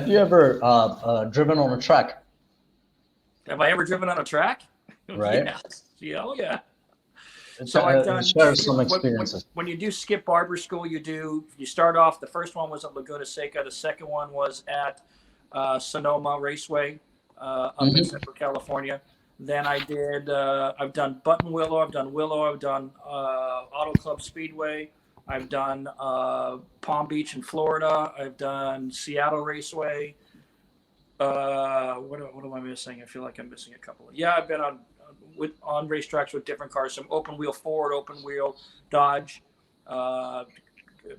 Have you ever driven on a track? Have I ever driven on a track? Right. Yeah. Oh, yeah. It's, So I've done share some experiences. when you do Skip Barber School, you start off. The first one was at Laguna Seca. The second one was at Sonoma Raceway up in Central California. Then I've done Buttonwillow. I've done Willow. I've done Auto Club Speedway. I've done Palm Beach in Florida. I've done Seattle Raceway. What am I missing? I feel like I'm missing a couple. Yeah, I've been on racetracks with different cars, some open wheel Ford, open wheel Dodge,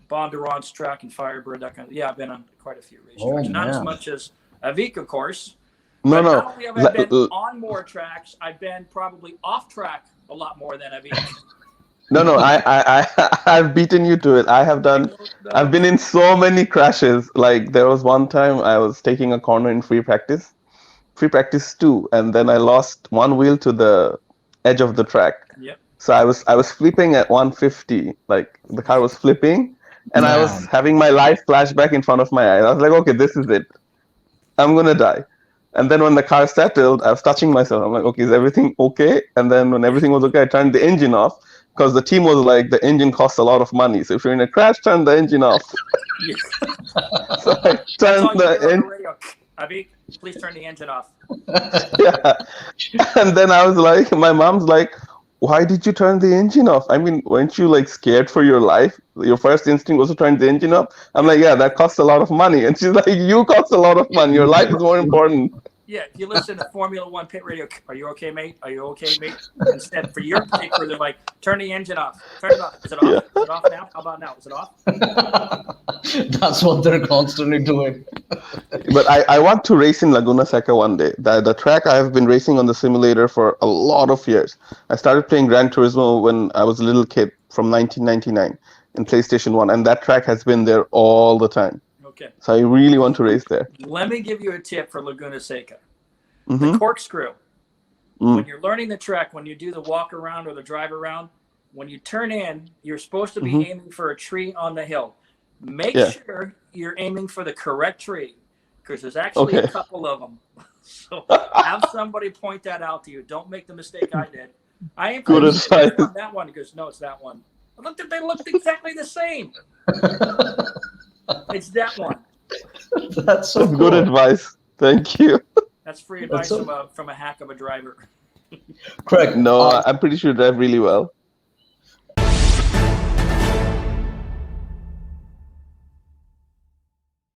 Bondurant's track and Firebird, that kind of. Yeah, I've been on quite a few racetracks. Not as much as Avik, of course. No, but no. Not only have I been on more tracks, I've been probably off track a lot more than Avik. No, I've beaten you to it. I've been in so many crashes. Like there was one time I was taking a corner in free practice 2, and then I lost one wheel to the edge of the track. Yep. So I was flipping at 150, like the car was flipping, and I was having my life flash back in front of my eyes. I was like, okay, this is it. I'm gonna die. And then when the car settled, I was touching myself. I'm like, okay, is everything okay? And then when everything was okay, I turned the engine off because the team was like, the engine costs a lot of money. So if you're in a crash, turn the engine off. So I turned the engine. Avik, please turn the engine off. Yeah. And then I was like, my mom's like, why did you turn the engine off? I mean, weren't you like scared for your life? Your first instinct was to turn the engine off. I'm like, yeah, that costs a lot of money. And she's like, you cost a lot of money. Your life is more important. Yeah, if you listen to Formula One pit radio, are you okay, mate? Are you okay, mate? Instead, for your paper, they're like, turn the engine off. Turn it off. Is it off? Yeah. Is it off now? How about now? Is it off? That's what they're constantly doing. But I want to race in Laguna Seca one day. The track I have been racing on the simulator for a lot of years. I started playing Gran Turismo when I was a little kid from 1999 in PlayStation 1, and that track has been there all the time. Okay. So I really want to race there. Let me give you a tip for Laguna Seca. The corkscrew. When you're learning the track, when you do the walk around or the drive around, when you turn in, you're supposed to be aiming for a tree on the hill. Make sure you're aiming for the correct tree because there's actually a couple of them. So have somebody point that out to you. Don't make the mistake I did. I aim for that one because no, it's that one. They looked exactly the same. It's that one. That's so cool. Good advice. Thank you. That's free advice from a hack of a driver. Correct. No, I'm pretty sure you drive really well.